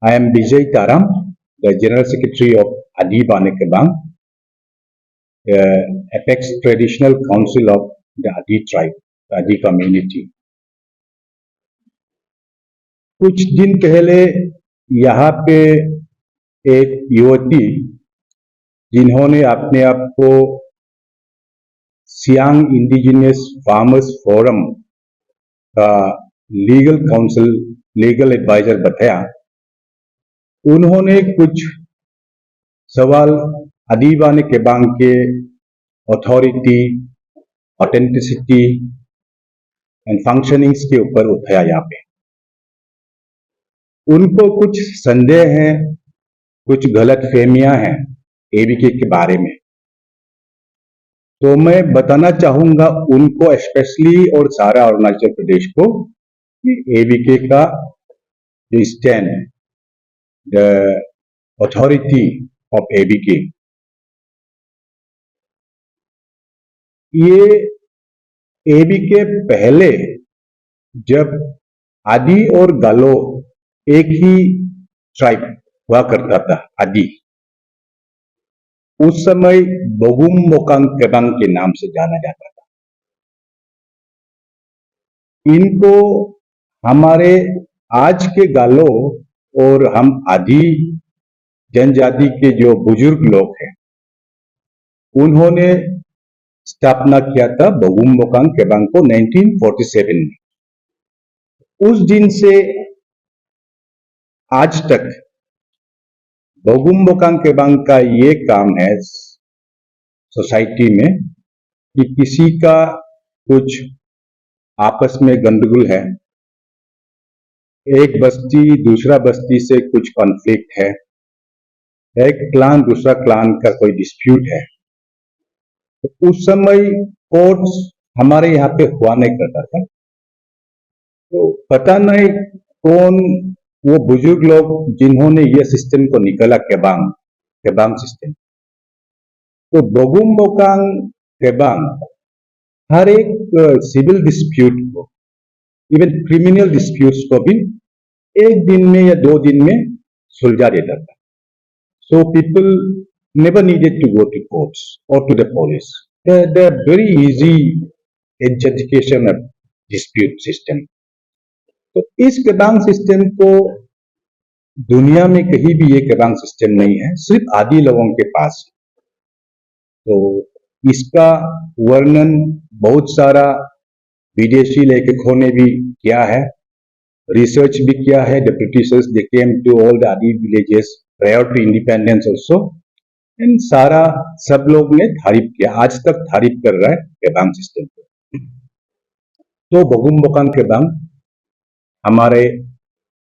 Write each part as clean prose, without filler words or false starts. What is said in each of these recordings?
I am Vijay Taram, the General Secretary of Adi Banekebang, Apex Traditional Council of the Adi tribe, the Adi community. कुछ दिन पहले यहाँ पे एक युवती जिन्होंने अपने आप को सियांग इंडिजिनियस फार्मर्स फोरम का लीगल काउंसिल लीगल एडवाइजर बताया, उन्होंने कुछ सवाल आदि बानेकेबांग के अथॉरिटी, ऑथेंटिसिटी एंड फंक्शनिंग्स के ऊपर उठाया। यहाँ पे उनको कुछ संदेह हैं, कुछ गलत फहमियां हैं एबीके के बारे में। तो मैं बताना चाहूंगा उनको स्पेशली और सारा अरुणाचल प्रदेश को कि एबीके का जो स्टैंड है, द अथॉरिटी ऑफ एबीके, ये एबीके पहले जब आदि और गालो एक ही ट्राइब हुआ करता था, आदि, उस समय बगुम मोकांग केबांग के नाम से जाना जाता था। इनको हमारे आज के गालो और हम आदि जनजाति के जो बुजुर्ग लोग हैं, उन्होंने स्थापना किया था बगुम मोकांग केबांग को 1947 में। उस दिन से आज तक बगुम मोकांग केबांग का ये काम है सोसाइटी में कि किसी का कुछ आपस में गंदगुल है, एक बस्ती दूसरा बस्ती से कुछ कॉन्फ्लिक्ट है, एक क्लान दूसरा क्लान का कोई डिस्प्यूट है, तो उस समय कोर्ट्स हमारे यहाँ पे हुआ नहीं करता था। तो पता नहीं कौन वो बुजुर्ग लोग जिन्होंने ये सिस्टम को निकाला, केबांग सिस्टम। तो बगुम मोकांग केबांग हर एक सिविल डिस्प्यूट को, इवन क्रिमिनल डिस्प्यूट्स को भी एक दिन में या 2 दिन में सुलझा देता था। So people never needed to go to courts or to the police. They're very easy adjudication of dispute system. तो इस केबांग सिस्टम को दुनिया में कहीं भी ये केबांग सिस्टम नहीं है, सिर्फ आदि लोगों के पास। तो इसका वर्णन बहुत सारा विदेशी लेखकों ने भी किया है, रिसर्च भी किया है। The Britishers they came to all the आदि villages prior to independence also, and सारा सब लोग ने तारीफ किया, आज तक तारीफ कर रहा है केबांग सिस्टम को। तो बगुम मोकांग केबांग हमारे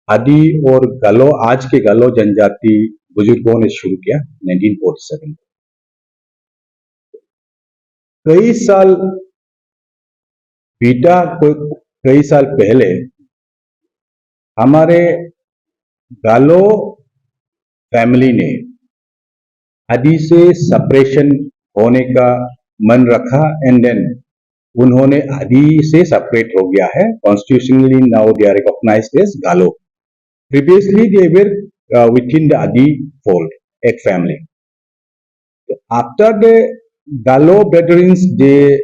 आदि और गालो, आज के गालो जनजाति बुजुर्गों ने शुरू किया 1947 में। कई साल बीता, कई साल पहले हमारे गालो फैमिली ने आदि से सेपरेशन होने का मन रखा, एंड देन उन्होंने आदि से सेपरेट हो गया है। Constitutionally now they are recognized as Galo. Previously they were within the Adi fold, एक family. So after the Galo veterans, they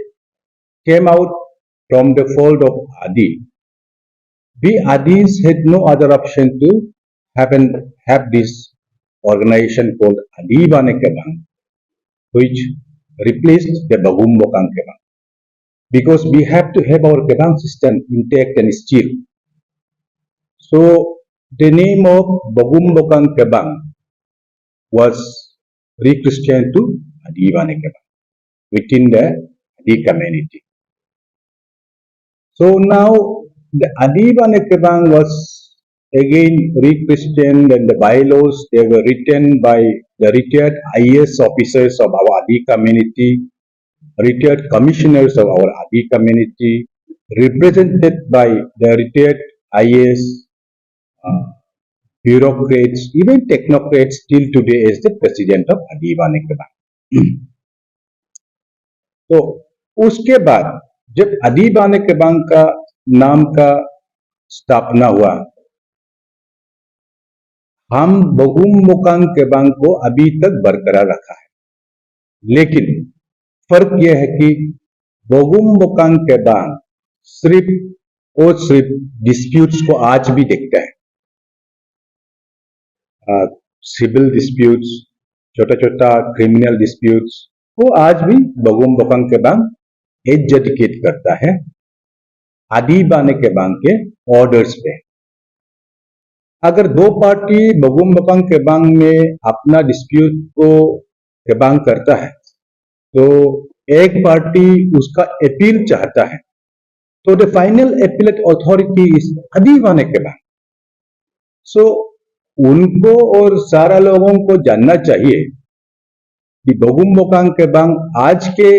came out from the fold of Adi. We Adis had no other option to have this organization called Adi Banekebang, which replaced the Bagum Bokang Kebang, because we have to have our Kebang system intact and still. So the name of Bagum Bokang Kebang was rechristened to Adi Banekebang within the Adi community. So now the Adi Banekebang was again rechristened, and the bylaws, they were written by the retired IAS officers of our Adi community, retired commissioners of our Adi community, represented by the retired IAS bureaucrats, even technocrats till today as the president of Adi Banekebang. तो उसके बाद जब आदि बानेकेबांग का नाम का स्थापना हुआ, हम बगुम बोकांग केबांग को अभी तक बरकरार रखा है, लेकिन फर्क यह है कि बगुम बोकांग केबांग सिर्फ और सिर्फ डिस्प्यूट्स को आज भी देखता है। सिविल डिस्प्यूट्स, छोटा छोटा क्रिमिनल डिस्प्यूट्स वो आज भी बगुम बोकांग केबांग एडजुडिकेट करता है आदि बाने केबांग के ऑर्डर्स पे। अगर दो पार्टी बगुम बोकांग केबांग में अपना डिस्प्यूट को केबांग करता है तो एक पार्टी उसका अपील चाहता है, तो the final appellate authority is आदि बाने केबांग। सो उनको और सारा लोगों को जानना चाहिए कि बगुम बोकांग केबांग आज के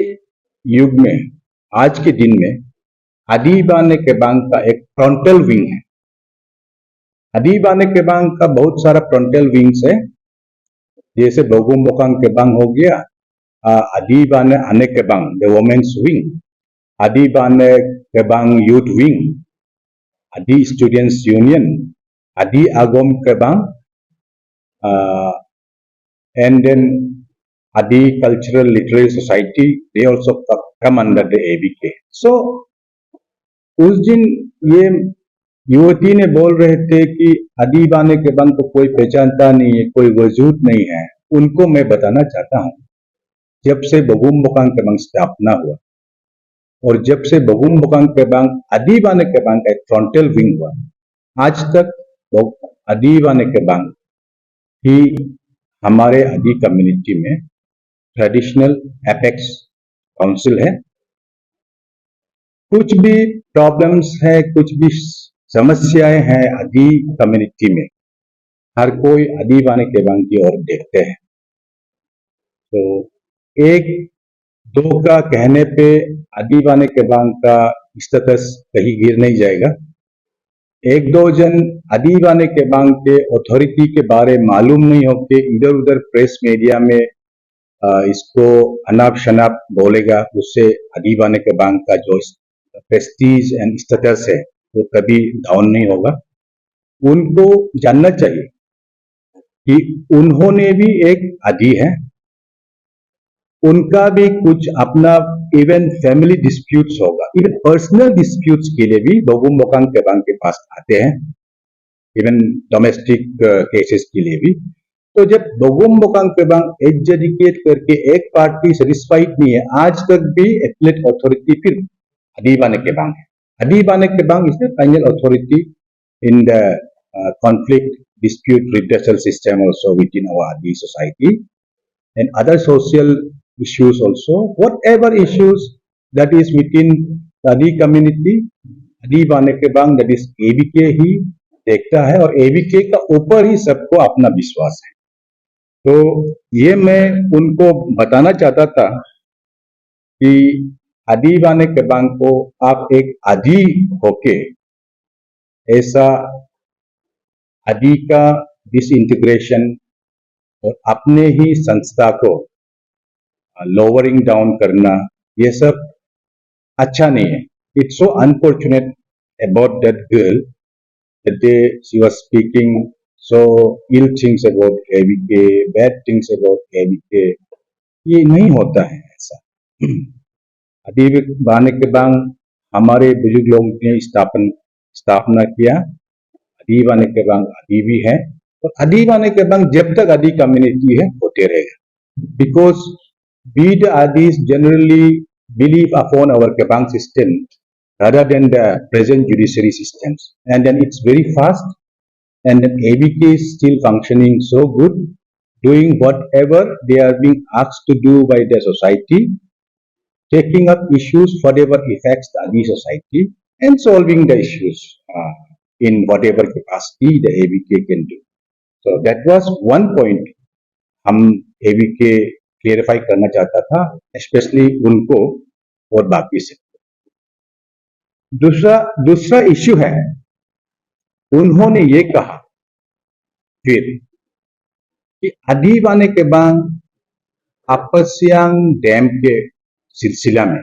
युग में, आज के दिन में आदि बाने केबांग का एक फ्रंटल विंग है। आदि बाने केबांग का बहुत सारा फ्रंटल विंग्स है, जैसे बगुम बोकांग केबांग हो गया, आदि बाने आने केबांग द वुमेन्स विंग, आदि बाने केबांग यूथ विंग, आदि स्टूडेंट्स यूनियन, आदि Agom Kebang, and then Adi Cultural Literary Society, they also come under the ABK. So उस दिन ये युवती ने बोल रहे थे कि आदि बाने केबांग को कोई पहचानता नहीं है, कोई वजूद नहीं है। उनको मैं बताना चाहता हूँ, जब से बगुम बोकांग केबांग स्थापना हुआ और जब से बगुम बोकांग केबांग आदि बाने केबांग का एक फ्रंटल विंग हुआ, आज तक आदि बाने केबांग ही हमारे आदि कम्युनिटी में ट्रेडिशनल एपेक्स काउंसिल है। कुछ भी प्रॉब्लम्स है, कुछ भी समस्याएं हैं आदि कम्युनिटी में, हर कोई आदि बाने केबांग की ओर देखते हैं। तो एक दो का कहने पे आदि बाने केबांग का स्टेटस कहीं गिर नहीं जाएगा। एक दो जन आदि बाने केबांग के अथॉरिटी के बारे मालूम नहीं होते, इधर उधर प्रेस मीडिया में इसको अनाप शनाप बोलेगा, उससे आदि बाने केबांग का जो प्रेस्टीज एंड स्टेटस है वो कभी डाउन नहीं होगा। उनको जानना चाहिए कि उन्होंने भी एक आदि है, उनका भी कुछ अपना इवन फैमिली डिस्प्यूट्स होगा, इवन पर्सनल डिस्प्यूट्स के लिए भी बगुम बोकांग केबांग के पास आते हैं, इवन डोमेस्टिक केसेस के लिए भी। तो जब बगुम बोकांग केबांग एडजुडिकेट करके एक पार्टी सेटिस्फाइड नहीं है, आज तक भी एपीलेट अथॉरिटी फिर आदि बाने केबांग है। आदि बाने Kebang is the final authority in the conflict dispute redressal system also within our Adi society and other social issues also. Whatever issues that is within the Adi community, Adi बाने Kebang that is ABK ही देखता है और ABK का ऊपर ही सबको अपना विश्वास है। तो ये मैं उनको बताना चाहता था कि आदि बाने केबांग को आप एक आदि होके ऐसा आदि का डिसइंटीग्रेशन और अपने ही संस्था को लोअरिंग डाउन करना, ये सब अच्छा नहीं है। It's so unfortunate about that girl that day she was speaking so ill things about ABK, bad things about ABK. ये नहीं होता है ऐसा। आदि बाने केबांग हमारे बुजुर्ग लोगों ने स्थापना किया। आदि बाने केबांग आदि भी है और आदि बाने केबांग जब तक आदि कम्युनिटी है होते रहेगा, because we the Adis generally believe upon our Kebang system rather than the present judiciary systems, and then it's very fast, and then ABK is still functioning so good, doing whatever they are being asked to do by the society, taking up issues whatever affects the Adi society and solving the issues in whatever capacity the ABK can do. So that was one point हम ABK clarify करना चाहता था, specially उनको और बाकी से। दूसरा issue है, उन्होंने ये कहा फिर कि आदि बाने केबांग आपसियांग डैम के सिलसिला में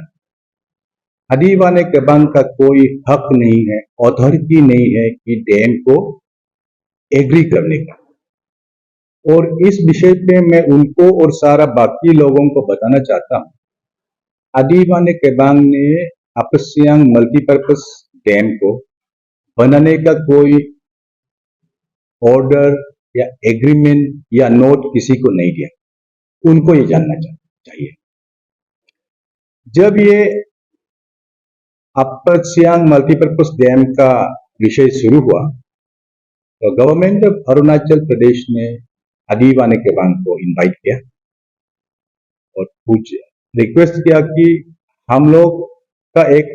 आदि बाने केबांग का कोई हक नहीं है, अथॉरिटी नहीं है कि डैम को एग्री करने का। और इस विषय पे मैं उनको और सारा बाकी लोगों को बताना चाहता हूँ। अदीबाने केबांग ने अपसियांग मल्टीपर्पज डैम को बनाने का कोई ऑर्डर या एग्रीमेंट या नोट किसी को नहीं दिया। उनको ये जानना चाहिए। जब ये अपर सियांग मल्टीपर्पज डैम का विषय शुरू हुआ तो गवर्नमेंट ऑफ अरुणाचल प्रदेश ने अदीबाने केबांग को इनवाइट किया और रिक्वेस्ट किया कि हम लोग का एक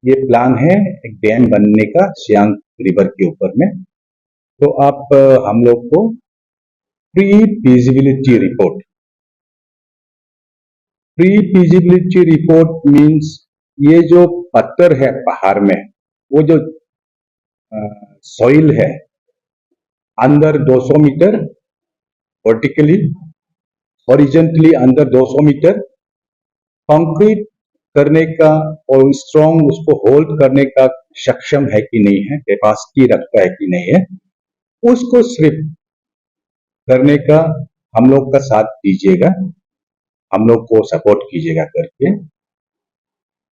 ये प्लान है एक डैम बनने का सियांग रिवर के ऊपर में, तो आप हम लोग को प्री फिजिबिलिटी रिपोर्ट मीन्स ये जो पत्थर है पहाड़ में, वो जो सॉइल है अंदर 200 मीटर वर्टिकली, हॉरिजेंटली अंदर 200 मीटर, कंक्रीट करने का और स्ट्रॉन्ग उसको होल्ड करने का सक्षम है कि नहीं है, कैपेसिटी रखता है कि नहीं है, उसको सिर्फ करने का हम लोग का साथ दीजिएगा, हम लोग को सपोर्ट कीजिएगा करके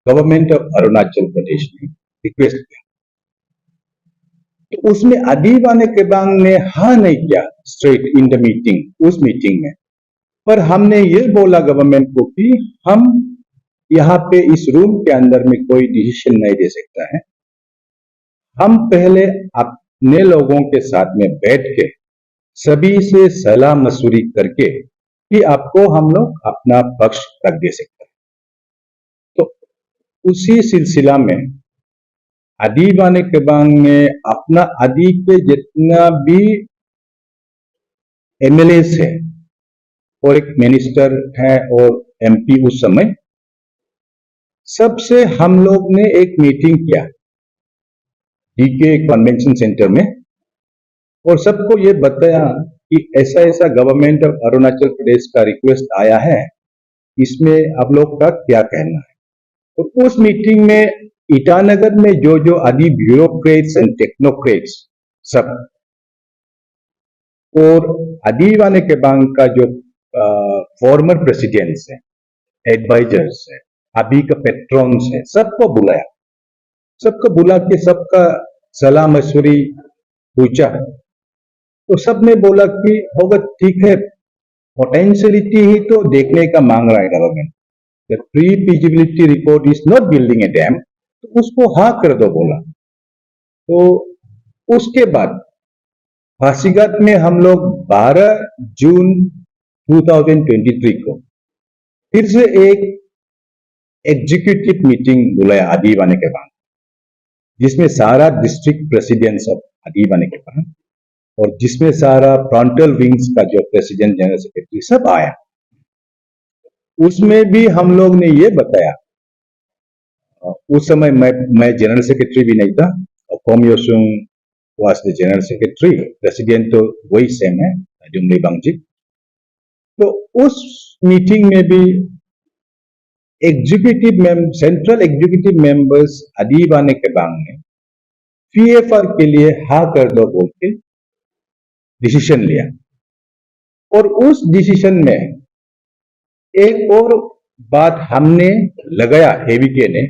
गवर्नमेंट ऑफ अरुणाचल प्रदेश ने रिक्वेस्ट किया। तो उसमें अदीबाने केबांग ने हाँ नहीं किया स्ट्रेट इन द मीटिंग, उस मीटिंग में। पर हमने ये बोला गवर्नमेंट को कि हम यहाँ पे इस रूम के अंदर में कोई डिसीजन नहीं दे सकता है, हम पहले अपने लोगों के साथ में बैठ के सभी से सलाह मशवरी करके कि आपको हम लोग अपना पक्ष रख दे सकते हैं। तो उसी सिलसिला में अदीबाने केबांग ने अपना अदी के जितना भी एमएलएस है और एक मिनिस्टर है और एमपी उस समय, सबसे हम लोग ने एक मीटिंग किया डीके कन्वेंशन सेंटर में और सबको ये बताया कि ऐसा ऐसा गवर्नमेंट ऑफ अरुणाचल प्रदेश का रिक्वेस्ट आया है, इसमें आप लोग का क्या कहना है। और उस मीटिंग में ईटानगर में जो आदि ब्यूरोक्रेट्स एंड टेक्नोक्रेट्स सब और अदीबाने केबांग का जो फॉर्मर प्रेसिडेंट्स है, एडवाइजर्स है, अभी का पेट्रॉन्स है, सबको बुलाया, सबको बुला के सबका सलाह मशवरी पूछा। तो सबने बोला कि होगा ठीक है, पोटेंशियलिटी ही तो देखने का मांग रहा है government, the pre feasibility report is not building A dam, तो उसको हाँ कर दो बोला। तो उसके बाद पासीघाट में हम लोग 12 जून 2023 को फिर से एक एग्जीक्यूटिव मीटिंग बुलाया अदीबाने केबांग, जिसमें सारा डिस्ट्रिक्ट प्रेसिडेंट्स ऑफ अदीबाने केबांग और जिसमें सारा फ्रंटल विंग्स का जो प्रेसिडेंट जनरल सेक्रेटरी सब आया। उसमें भी हम लोग ने ये बताया, उस समय मैं जनरल सेक्रेटरी भी नहीं था और Kom Yosung was the general secretary, president तो वही सेम है जुमली बांगजी। तो उस मीटिंग में भी सेंट्रल एग्जीक्यूटिव मेंबर्स अदीबाने केबांग ने पीएफआर के लिए हाँ कर दो बोल के डिसीजन लिया। और उस डिसीजन में एक और बात हमने लगाया एवीके ने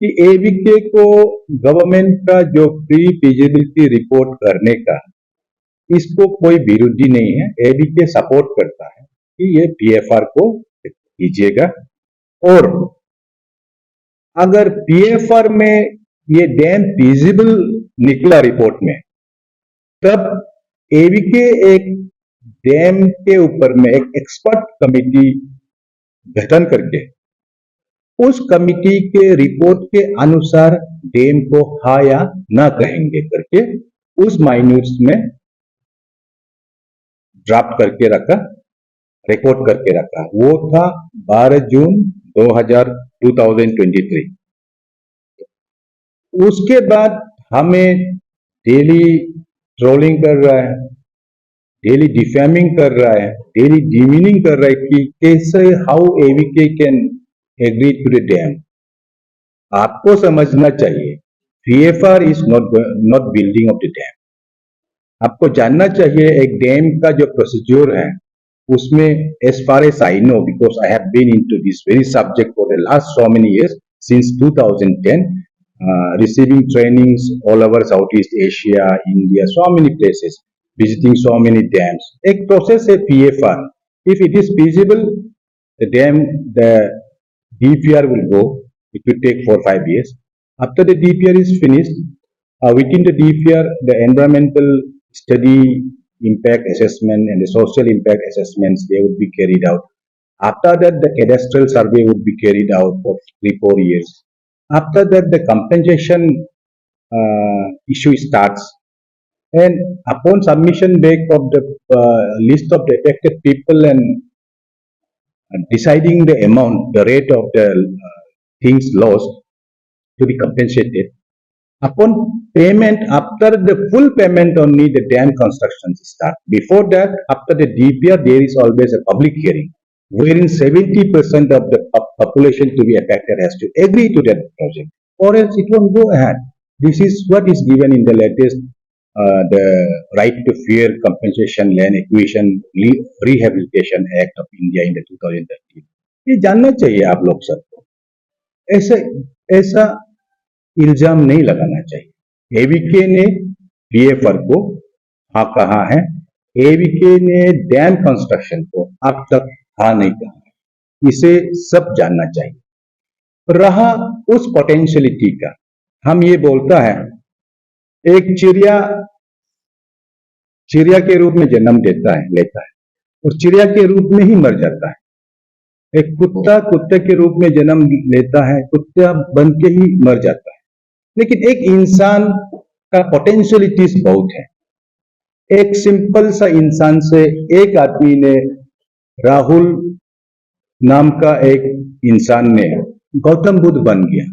कि एवीके को गवर्नमेंट का जो प्री फिजिबिलिटी रिपोर्ट करने का, इसको कोई विरोधी नहीं है, एवीके सपोर्ट करता है कि ये पीएफआर को कीजिएगा। और अगर पीएफआर में ये डैम फिजिबल निकला रिपोर्ट में, तब एवीके एक डैम के ऊपर में एक एक्सपर्ट कमेटी गठन करके उस कमेटी के रिपोर्ट के अनुसार डैम को हाँ या ना कहेंगे करके उस माइन्यूट्स में ड्राफ्ट करके रखा, रिकॉर्ड करके रखा। वो था 12 जून 2023। उसके बाद हमें डेली ट्रोलिंग कर रहा है, डेली डिफेमिंग कर रहा है, डेली डिमीनिंग कर रहा है कि कैसे how AVK can agree to the dam. आपको समझना चाहिए PFR is not building of the dam, आपको जानना चाहिए एक डैम का जो प्रोसीड्यूर है उसमें as far as I know because I have been into this very subject for the last so many years since 2010 receiving trainings all over Southeast Asia, India, so many places, visiting so many dams. एक process है PFR. If it is feasible, the DPR will go. It will take 4-5 years. After the DPR is finished, within the DPR, the environmental study, impact assessment, and the social impact assessments they would be carried out. After that, the cadastral survey would be carried out for 3-4 years. After that, the compensation issue starts, and upon submission back of the list of the affected people and deciding the amount, the rate of the things lost to be compensated. Upon payment, after the full payment only the dam construction start. Before that, after the DPR, there is always a public hearing, wherein 70% of the population to be affected has to agree to that project, or else it won't go ahead. This is what is given in the latest the Right to Fair Compensation Land Acquisition Rehabilitation Act of India in the 2013. ये जानना चाहिए आप लोग सबको. ऐसा ऐसा इल्जाम नहीं लगाना चाहिए. एवीके ने पीएफआर को हाँ कहा है, एवीके ने डैम कंस्ट्रक्शन को अब तक हाँ नहीं कहा है. इसे सब जानना चाहिए. रहा उस पोटेंशियलिटी का, हम ये बोलता है एक चिड़िया के रूप में जन्म लेता है और चिड़िया के रूप में ही मर जाता है. एक कुत्ता कुत्ते के रूप में जन्म लेता है, कुत्ता बन के ही मर जाता है. लेकिन एक इंसान का पोटेंशियलिटीज बहुत है. एक सिंपल सा इंसान से एक आदमी ने, राहुल नाम का एक इंसान ने गौतम बुद्ध बन गया.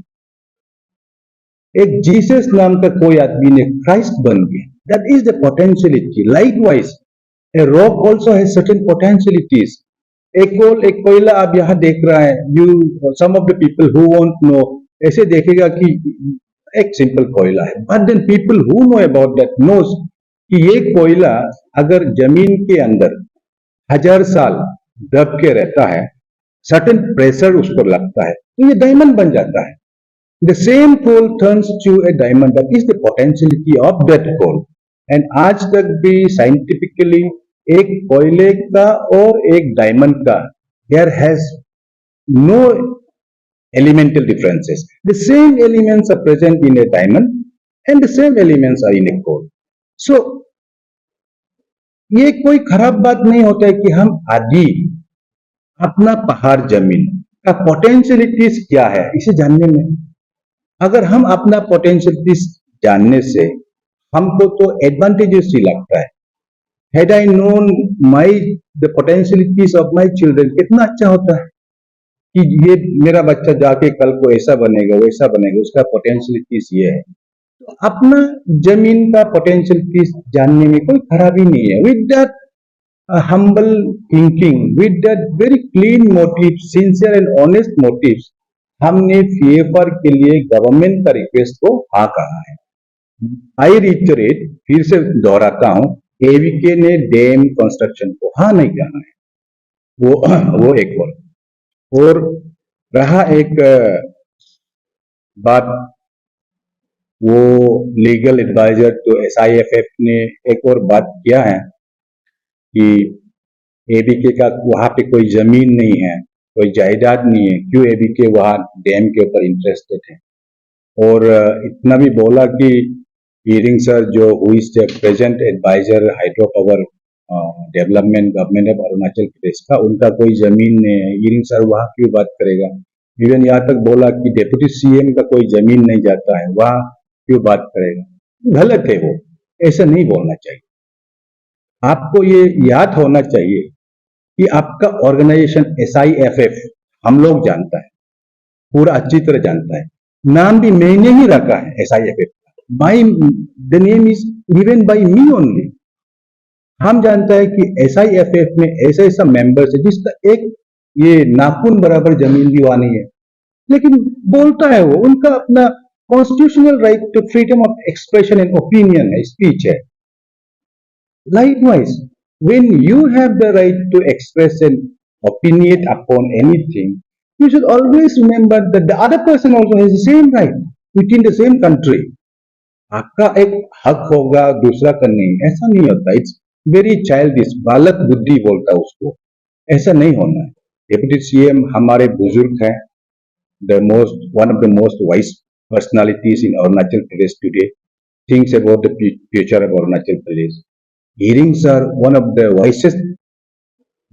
एक जीसस नाम का कोई आदमी ने क्राइस्ट बन गया. That is the potentiality. Likewise a rock also has certain potentialities. एक कोयला आप यहां देख रहा है, you some of the people who won't know ऐसे देखेगा कि एक सिंपल कोयला है, but then people who know about that knows कि ये कोयला अगर जमीन के अंदर 1000 साल दब के रहता है, सर्टेन प्रेशर उस पर लगता है तो ये डायमंड बन जाता है. The same coal turns to a diamond. That is the potentiality of that coal. And आज तक भी scientifically एक कोयले का और एक डायमंड का there has no elemental differences. The same elements are present in a diamond and the same elements are in a coal. So ये कोई खराब बात नहीं होता है कि हम आदि अपना पहाड़ जमीन का पोटेंशियलिटीज क्या है इसे जानने में. अगर हम अपना पोटेंशियलिटीज जानने से हमको तो एडवांटेजेस ही लगता है. Had I known the potentialities of my children, कितना अच्छा होता है कि ये मेरा बच्चा जाके कल को ऐसा बनेगा वैसा बनेगा, उसका पोटेंशियलिटीज ये है. तो अपना जमीन का पोटेंशियलिटीज जानने में कोई खराबी नहीं है. With that humble thinking, with that very clean motive, sincere and honest motives, हमने पीएफआर के लिए गवर्नमेंट का रिक्वेस्ट को हाँ कहा है. आई रिटरेट, फिर से दोहराता हूं, एवीके ने डैम कंस्ट्रक्शन को हाँ नहीं कहा है. वो एक और रहा एक बात, वो लीगल एडवाइजर तो एसआईएफएफ ने एक और बात किया है कि एबीके का वहां पे कोई जमीन नहीं है, कोई जायदाद नहीं है, क्यों एबीके वहां डैम के ऊपर इंटरेस्टेड है. और इतना भी बोला कि ईरिंग सर जो who is the present advisor hydro power development government of Arunachal Pradesh का, उनका कोई जमीन नहीं है. ईरिंग सर वहां क्यों बात करेगा. इवन यहाँ तक बोला कि डेप्यूटी सीएम का कोई जमीन नहीं जाता है, वहां क्यों बात करेगा. गलत है, वो ऐसा नहीं बोलना चाहिए. आपको ये याद होना चाहिए कि आपका ऑर्गेनाइजेशन एसआईएफएफ हम लोग जानता है, पूरा अच्छी तरह जानता है. नाम भी मैंने ही रखा है SIFF. The name is given by me only. हम जानता है कि एसआईएफएफ में ऐसा ऐसा मेंबर्स है जिसका एक ये नाखून बराबर जमीन भी वहां नहीं है, लेकिन बोलता है वो, उनका अपना constitutional right to freedom of expression and opinion है, स्पीच है. Likewise, when you have the right to express an opinion upon anything, you should always remember that the other person also has the same right within the same country. आपका एक हक होगा दूसरा का नहीं, ऐसा नहीं होता. इट्स वेरी चाइल्डिश, बालक बुद्धि बोलता है उसको. ऐसा नहीं होना है. डिप्टी सीएम हमारे बुजुर्ग हैं, one of the most wise personalities in Arunachal Pradesh today. Thinks about the future of Arunachal Pradesh. Hearings are one of the wisest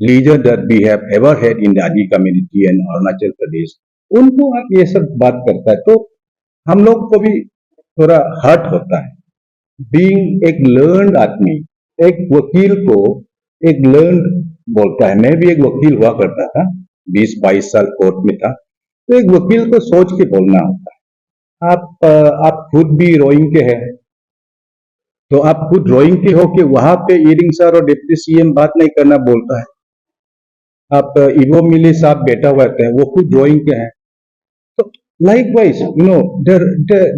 leader that we have ever had in the Adi community and Arunachal Pradesh. उनको आप ये सब बात करता है तो हम लोग को भी थोड़ा हर्ट होता है. बीइंग एक लर्नड आदमी, एक वकील को एक लर्नड बोलता है. मैं भी एक वकील हुआ करता था, 20-22 साल कोर्ट में था. तो एक वकील को सोच के बोलना होता है. आप खुद भी रोइंग के हैं, तो आप खुद ड्राइंग के हो कि वहां पे ईरिंग सर और डिप्टी सीएम बात नहीं करना बोलता है. आप इवो मिली साहब बैठा हुआ है, वो खुद ड्राइंग के हैं. तो likewise,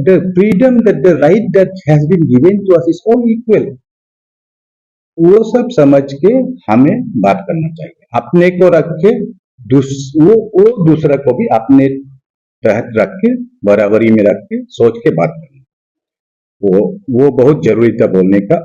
the freedom, that the right that has been given to us is all equal. वो सब समझ के हमें बात करना चाहिए. अपने को रख के वो दूसरा को भी अपने तहत रख के, बराबरी में रख के सोच के बात करना. वो बहुत जरूरी था बोलने का.